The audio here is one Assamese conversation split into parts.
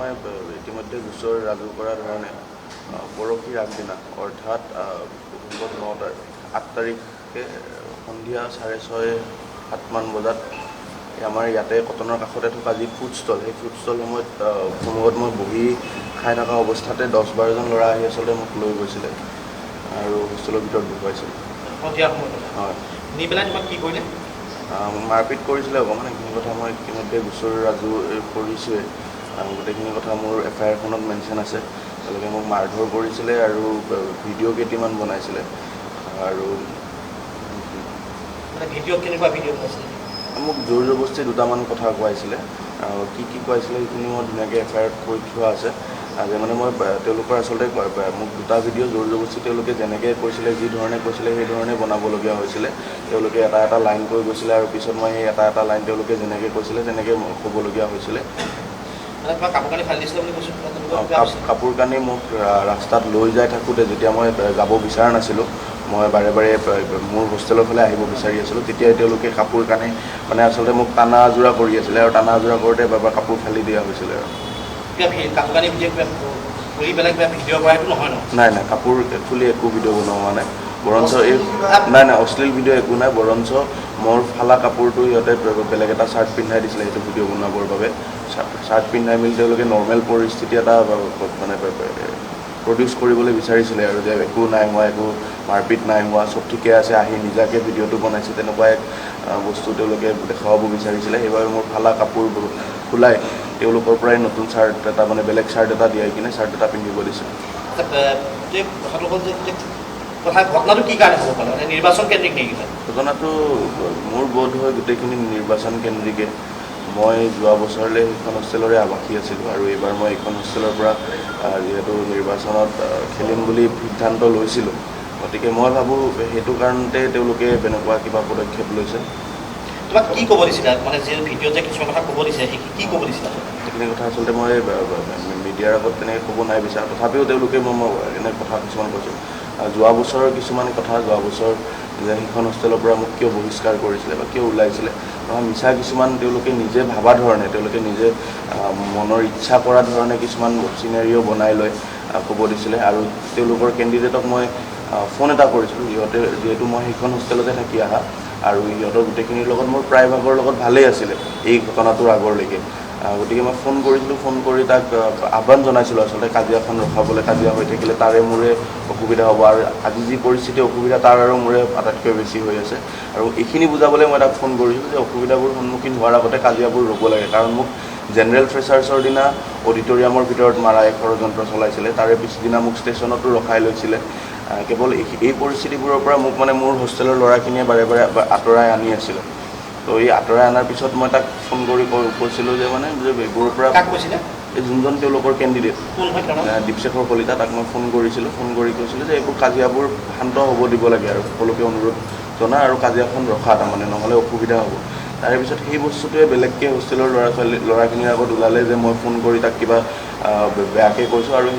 মই ইতিমধ্যে গোচৰ ৰাজু কৰাৰ ধৰণে পৰহিৰ আগদিনা অৰ্থাৎ 8 তাৰিখে সন্ধিয়া 6:30-7মান বজাত আমাৰ ইয়াতে কটনৰ কাষতে থকা যি ফুড ষ্টল, সেই ফুড ষ্টল সময়ত মই বহি খাই থকা অৱস্থাতে 10-12জন ল'ৰা আহি আচলতে মোক লৈ গৈছিলে আৰু হোষ্টেলৰ ভিতৰত বহুৱাইছিল। হয়, নি পেলাই তোমাক কি কৰিলে? মাৰপিট কৰিছিলে অকণমান। এইখিনি কথা মই ইতিমধ্যে গোচৰ ৰাজু কৰিছোঁৱেই। গোটেইখিনি কথা মোৰ FIR-খনত মেনশ্যন আছে। তেওঁলোকে মোক মাৰধৰ কৰিছিলে আৰু ভিডিঅ' কেইটামান বনাইছিলে আৰু ভিডিঅ' কেনেকুৱা ভিডিঅ' বনাইছিলে? মোক জোৰ জবৰদস্তি দুটামান কথা কোৱাইছিলে। কি কোৱাইছিলে সেইখিনি মই ধুনীয়াকৈ FIR-ত কৈ থোৱা আছে। যে মানে মই তেওঁলোকৰ আচলতে মোক দুটা ভিডিঅ' জোৰ জবৰদস্তি তেওঁলোকে যেনেকৈ কৈছিলে, যি ধৰণে কৈছিলে সেই ধৰণে বনাবলগীয়া হৈছিলে। তেওঁলোকে এটা লাইন কৈ গৈছিলে আৰু পিছত মই সেই এটা লাইন তেওঁলোকে যেনেকৈ কৈছিলে তেনেকৈ ক'বলগীয়া হৈছিলে। কাপোৰ কানি মোক ৰাস্তাত লৈ যাই থাকোঁতে, যেতিয়া মই যাব বিচৰা নাছিলোঁ, মই বাৰে বাৰে মোৰ হোষ্টেলৰ ফালে আহিব বিচাৰি আছিলোঁ, তেতিয়াই তেওঁলোকে কাপোৰ কানি মানে আচলতে মোক টানা আজোৰা কৰি আছিলে আৰু টানা আজোৰা কৰোঁতে বাবা কাপোৰ ফালি দিয়া হৈছিলে। আৰু নাই কাপোৰ খুলি একো ভিডিঅ' বনোৱা হোৱা নাই। বৰঞ্চ নাই অশ্লীল ভিডিঅ' একো নাই। বৰঞ্চ মোৰ ফালা কাপোৰটো সিহঁতে বেলেগ এটা চাৰ্ট পিন্ধাই দিছিলে সেইটো ভিডিঅ' বনাবৰ বাবে। চাৰ্ট পিন্ধাই মেলি তেওঁলোকে নৰ্মেল পৰিস্থিতি এটা মানে প্ৰডিউচ কৰিবলৈ বিচাৰিছিলে আৰু যে একো নাই হোৱা, একো মাৰপিট নাই হোৱা, চব ঠিকে আছে, আহি নিজাকৈ ভিডিঅ'টো বনাইছে, তেনেকুৱা এক বস্তু তেওঁলোকে দেখুৱাব বিচাৰিছিলে। সেইবাবে মোৰ ফালা কাপোৰ খোলাই তেওঁলোকৰ পৰাই নতুন চাৰ্ট এটা মানে বেলেগ চাৰ্ট এটা দিয়াই কিনে চাৰ্ট এটা পিন্ধিব দিছে। ঘটনাটো কি কাৰণে হ'ব পাৰে? নিৰ্বাচন কেন্দ্ৰিক নেকি? ঘটনাটো মোৰ বোধ হয় গোটেইখিনি নিৰ্বাচন কেন্দ্ৰিকে। মই যোৱা বছৰলৈ সেইখন হোষ্টেলৰে আৱাসী আছিলোঁ আৰু এইবাৰ মই এইখন হোষ্টেলৰ পৰা যিহেতু নিৰ্বাচনত খেলিম বুলি সিদ্ধান্ত লৈছিলোঁ, গতিকে মই ভাবোঁ সেইটো কাৰণতে তেওঁলোকে তেনেকুৱা কিবা পদক্ষেপ লৈছে। তোমাক কি ক'ব দিছিলে? মানে যে ভিডিঅ'ত যে কিছুমান কথা ক'ব দিছে, কি ক'ব দিছিলে? সেইখিনি কথা আচলতে মই মিডিয়াৰ আগত তেনেকৈ ক'ব নাই বিচাৰা। তথাপিও তেওঁলোকে মই এনে কথা কিছুমান কৈছোঁ। যোৱা বছৰৰ কিছুমান কথা, যোৱা বছৰ যে সেইখন হোষ্টেলৰ পৰা মোক কিয় বহিষ্কাৰ কৰিছিলে বা কিয় ওলাইছিলে, নহয় মিছা কিছুমান তেওঁলোকে নিজে ভাবা ধৰণে, তেওঁলোকে নিজে মনৰ ইচ্ছা কৰা ধৰণে কিছুমান চিনাৰিঅ' বনাই লৈ ক'ব দিছিলে। আৰু তেওঁলোকৰ কেণ্ডিডেটক মই ফোন এটা কৰিছিলোঁ, যিহেতু মই সেইখন হোষ্টেলতে থাকি অহা আৰু সিহঁতৰ গোটেইখিনিৰ লগত মোৰ প্ৰায়ভাগৰ লগত ভালেই আছিলে এই ঘটনাটোৰ আগৰলৈকে। গতিকে মই ফোন কৰিছিলোঁ, ফোন কৰি তাক আহ্বান জনাইছিলোঁ আচলতে কাজিয়াখন ৰখাবলৈ। কাজিয়া হৈ থাকিলে তাৰে মোৰে অসুবিধা হ'ব আৰু আজি যি পৰিস্থিতি অসুবিধা তাৰ আৰু মোৰে আটাইতকৈ বেছি হৈ আছে। আৰু এইখিনি বুজাবলৈ মই তাক ফোন কৰিছিলোঁ যে অসুবিধাবোৰ সন্মুখীন হোৱাৰ আগতে কাজিয়াবোৰ ৰ'ব লাগে। কাৰণ মোক জেনেৰেল ফ্ৰেছাৰ্ছৰ দিনা অডিটৰিয়ামৰ ভিতৰত মাৰা ষড়যন্ত্ৰ চলাইছিলে, তাৰে পিছদিনা মোক ষ্টেচনতো ৰখাই লৈছিলে। কেৱল এই পৰিস্থিতিবোৰৰ পৰা মোক মানে মোৰ হোষ্টেলৰ ল'ৰাখিনিয়ে বাৰে বাৰে আঁতৰাই আনি আছিলে। তো এই আঁতৰাই অনাৰ পিছত মই তাক ফোন কৰি কৈছিলোঁ যে মানে যে এইবোৰৰ পৰা এই যোনজন তেওঁলোকৰ কেণ্ডিডেট দীপশেখৰ কলিতা, তাক মই ফোন কৰিছিলোঁ। ফোন কৰি কৈছিলোঁ যে এইবোৰ কাজিয়াবোৰ শান্ত হ'ব দিব লাগে আৰু সকলোকে অনুৰোধ জনা আৰু কাজিয়াখন ৰখা, তাৰমানে নহ'লে অসুবিধা হ'ব। তাৰে পিছত সেই বস্তুটোৱে বেলেগকৈ হোষ্টেলৰ ল'ৰাখিনিৰ আগত ওলালে যে মই ফোন কৰি তাক কিবা বেয়াকৈ কৈছোঁ। আৰু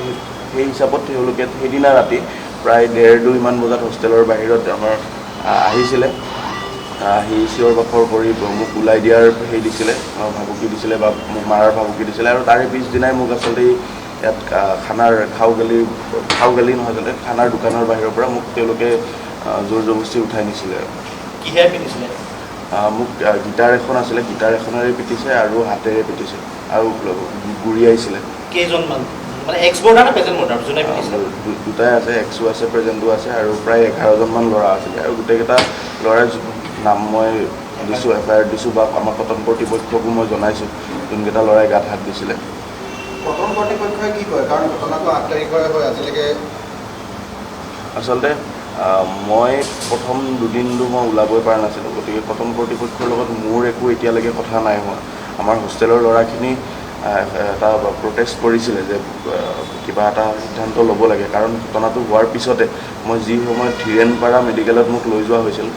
সেই হিচাপত তেওঁলোকে সেইদিনা ৰাতি প্ৰায় 1:30-2মান বজাত হোষ্টেলৰ বাহিৰত আমাৰ আহিছিলে, আহি চিঞৰ বাখৰ কৰি মোক ওলাই দিয়াৰ দিছিলে, ভাবুকি দিছিলে বা মোক মাৰাৰ ভাবুকি দিছিলে। আৰু তাৰে পিছদিনাই মোক আচলতে ইয়াত খানাৰ খাওগালি নহয় আচলতে খানাৰ দোকানৰ বাহিৰৰ পৰা মোক তেওঁলোকে জোৰ জবৰদস্তি উঠাই নিছিলে। কিহেৰে পিটিছিলে? মোক গিটাৰ এখন আছিলে, গিটাৰ এখনেৰে পিটিছে আৰু হাতেৰে পিটিছে আৰু গুৰিয়াইছিলে। কেইজনমান? মানে এক্স বৰ্ডাৰ নে প্ৰেজেণ্ট বৰ্ডাৰ? দুটাই আছে, এক্সো আছে প্ৰেজেণ্টো আছে আৰু প্ৰায় 11জনমান ল'ৰা আছিলে। আৰু গোটেইকেইটা ল'ৰাৰ নাম মই দিছোঁ, FIR দিছোঁ বা আমাৰ কটন কৰ্তৃপক্ষকো মই জনাইছোঁ যোনকেইটা ল'ৰাই গাত হাত দিছিলে। কটন কৰ্তৃপক্ষই কি কয়? কাৰণ ঘটনাটো 8 তাৰিখৰে হয়, আজিলৈকে আচলতে মই প্ৰথম দুদিনটো মই ওলাবই পৰা নাছিলোঁ। গতিকে কটন কৰ্তৃপক্ষৰ লগত মোৰ একো এতিয়ালৈকে কথা নাই হোৱা। আমাৰ হোষ্টেলৰ ল'ৰাখিনি এটা প্ৰটেষ্ট কৰিছিলে যে কিবা এটা সিদ্ধান্ত ল'ব লাগে। কাৰণ ঘটনাটো হোৱাৰ পিছতে মই যি সময়ত ধীৰেণপাৰা মেডিকেলত মোক লৈ যোৱা হৈছিল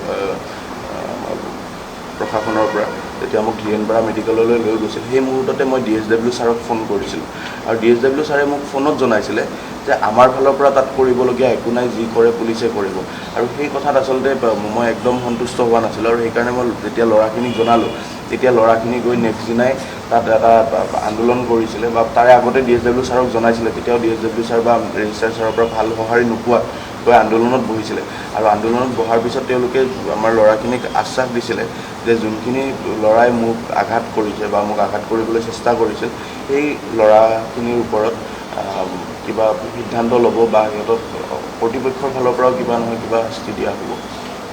প্ৰশাসনৰ পৰা, যেতিয়া মোক ধীৰেণপাৰা মেডিকেললৈ লৈ গৈছিল, সেই মুহূৰ্ততে মই DSW ছাৰক ফোন কৰিছিলোঁ। আৰু DSW ছাৰে মোক ফোনত জনাইছিলে যে আমাৰ ফালৰ পৰা তাত কৰিবলগীয়া একো নাই, যি কৰে পুলিচে কৰিব। আৰু সেই কথাত আচলতে মই একদম সন্তুষ্ট হোৱা নাছিলোঁ। আৰু সেইকাৰণে মই যেতিয়া ল'ৰাখিনিক জনালোঁ, তেতিয়া ল'ৰাখিনি গৈ নেক্সট দিনাই তাত এটা আন্দোলন কৰিছিলে বা তাৰে আগতে DSW ছাৰক জনাইছিলে, তেতিয়াও DSW ছাৰ বা ৰেজিষ্ট্ৰাৰ ছাৰৰ পৰা ভাল সঁহাৰি নোপোৱা গৈ আন্দোলনত বহিছিলে আৰু আন্দোলনত বহাৰ পিছত তেওঁলোকে আমাৰ ল'ৰাখিনিক আশ্বাস দিছিলে যে যোনখিনি ল'ৰাই মোক আঘাত কৰিছে বা মোক আঘাত কৰিবলৈ চেষ্টা কৰিছিল সেই ল'ৰাখিনিৰ ওপৰত কিবা সিদ্ধান্ত ল'ব বা সিহঁতক কৰ্তৃপক্ষৰ ফালৰ পৰাও কিবা নহয় কিবা শাস্তি দিয়া হ'ব।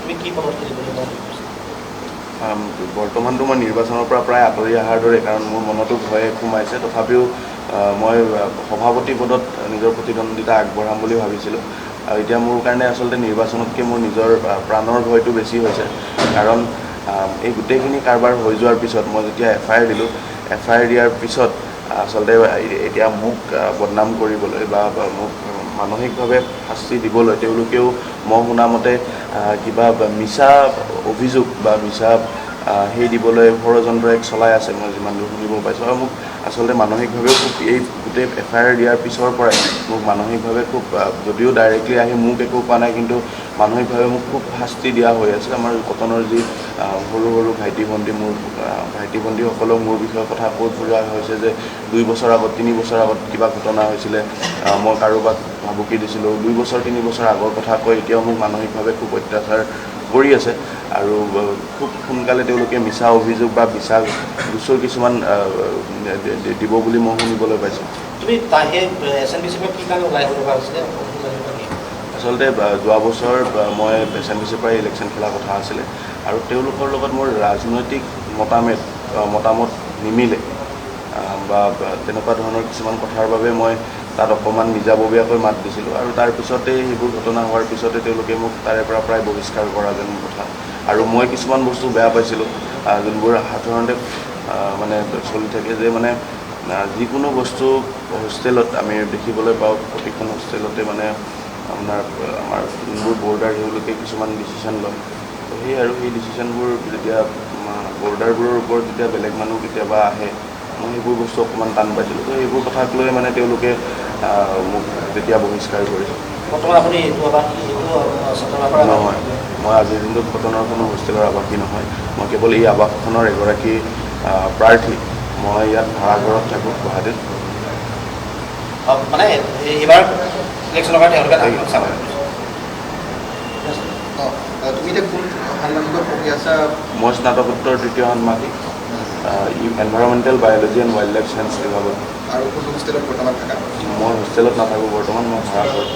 তুমি কি পদত খেলিবলৈ মন কৰিছা? বৰ্তমানটো মই নিৰ্বাচনৰ পৰা প্ৰায় আঁতৰি অহাৰ দৰে, কাৰণ মোৰ মনতো ভয় সোমাইছে। তথাপিও মই সভাপতি পদত নিজৰ প্ৰতিদ্বন্দ্বিতা আগবঢ়াম বুলি ভাবিছিলোঁ আৰু এতিয়া মোৰ কাৰণে আচলতে নিৰ্বাচনতকৈ মোৰ নিজৰ প্ৰাণৰ ভয়টো বেছি হৈছে, কাৰণ এই গোটেইখিনি কাৰবাৰ হৈ যোৱাৰ পিছত মই যেতিয়া FIR দিলোঁ, FIR দিয়াৰ পিছত আচলতে এতিয়া মোক বদনাম কৰিবলৈ বা মোক মানসিকভাৱে শাস্তি দিবলৈ তেওঁলোকেও মই শুনামতে কিবা মিছা অভিযোগ বা মিছা সেই দিবলৈ ষড়যন্ত্ৰ এক চলাই আছে, মই যিমান দূৰ শুনিব পাইছোঁ। আৰু মোক আচলতে মানসিকভাৱেও খুব এই গোটেই FIR দিয়াৰ পিছৰ পৰাই মোক মানসিকভাৱে খুব, যদিও ডাইৰেক্টলি আহি মোক একো কোৱা নাই, কিন্তু মানসিকভাৱে মোক খুব শাস্তি দিয়া হৈ আছে। আমাৰ কটনৰ যি সৰু সৰু ভাইটি ভণ্টিসকলক মোৰ বিষয়ে কথা কৈ ফুৰা হৈছে যে 2 বছৰ আগত 3 বছৰ আগত কিবা ঘটনা হৈছিলে, মই কাৰোবাক ভাবুকি দিছিলোঁ, 2 বছৰ 3 বছৰ আগৰ কথা কৈ এতিয়াও মোক মানসিকভাৱে খুব অত্যাচাৰ কৰি আছে আৰু খুব সোনকালে তেওঁলোকে মিছা অভিযোগ বা মিছা গোচৰ কিছুমান দিব বুলি মই শুনিবলৈ পাইছোঁ। তুমি সেই SNBCৰ পৰা কি কাৰণে ওলাই আহিব লগা হৈছিলে? আচলতে যোৱা বছৰ মই SNBCৰ পৰা ইলেকশ্যন খেলা কথা আছিলে আৰু তেওঁলোকৰ লগত মোৰ ৰাজনৈতিক মতামত নিমিলে বা তেনেকুৱা ধৰণৰ কিছুমান কথাৰ বাবে মই তাত অকণমান নিজাববীয়াকৈ মাত দিছিলোঁ আৰু তাৰপিছতেই সেইবোৰ ঘটনা হোৱাৰ পিছতে তেওঁলোকে মোক তাৰে পৰা প্ৰায় বহিষ্কাৰ কৰা যেন কথা। আৰু মই কিছুমান বস্তু বেয়া পাইছিলোঁ, যোনবোৰ সাধাৰণতে মানে চলি থাকে, যে মানে যিকোনো বস্তু হোষ্টেলত আমি দেখিবলৈ পাওঁ, প্ৰতিখন হোষ্টেলতে মানে আমাৰ যোনবোৰ বৰ্ডাৰ তেওঁলোকে কিছুমান ডিচিশ্যন লয়। তো সেই ডিচিশ্যনবোৰ যেতিয়া বৰ্ডাৰবোৰৰ ওপৰত যেতিয়া বেলেগ মানুহ কেতিয়াবা আহে, মই সেইবোৰ বস্তু অকণমান টান পাইছিলোঁ। তো সেইবোৰ কথাক লৈ মানে তেওঁলোকে মোক তেতিয়া বহিষ্কাৰ কৰিছিল। বৰ্তমান আপুনি নহয়, মই আজিৰ দিনটোত কটনৰ কোনো হোষ্টেলৰ আৱাসী নহয়, মই কেৱল এই আৱাসখনৰ এগৰাকী প্ৰাৰ্থী। মই ইয়াত ভাড়াঘৰত থাকোঁ গুৱাহাটীত। মানে এইবাৰ ইলেকশ্যনৰ কাৰণে তুমি এতিয়া কোন ষান্মাসিকত পঢ়ি আছা? মই স্নাতকোত্তৰ 3য় ষান্মাসিক, environmental biology and wildlife science বিভাগত। আৰু কোনটো হোষ্টেলত বৰ্তমান থাকা? মই হোষ্টেলত নাথাকোঁ বৰ্তমান, মই ভাড়াঘৰত।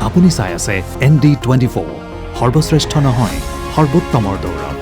আপুনি চাই আছে ND24, সৰ্বশ্ৰেষ্ঠ নহয় সৰ্বোত্তমৰ দৌৰ।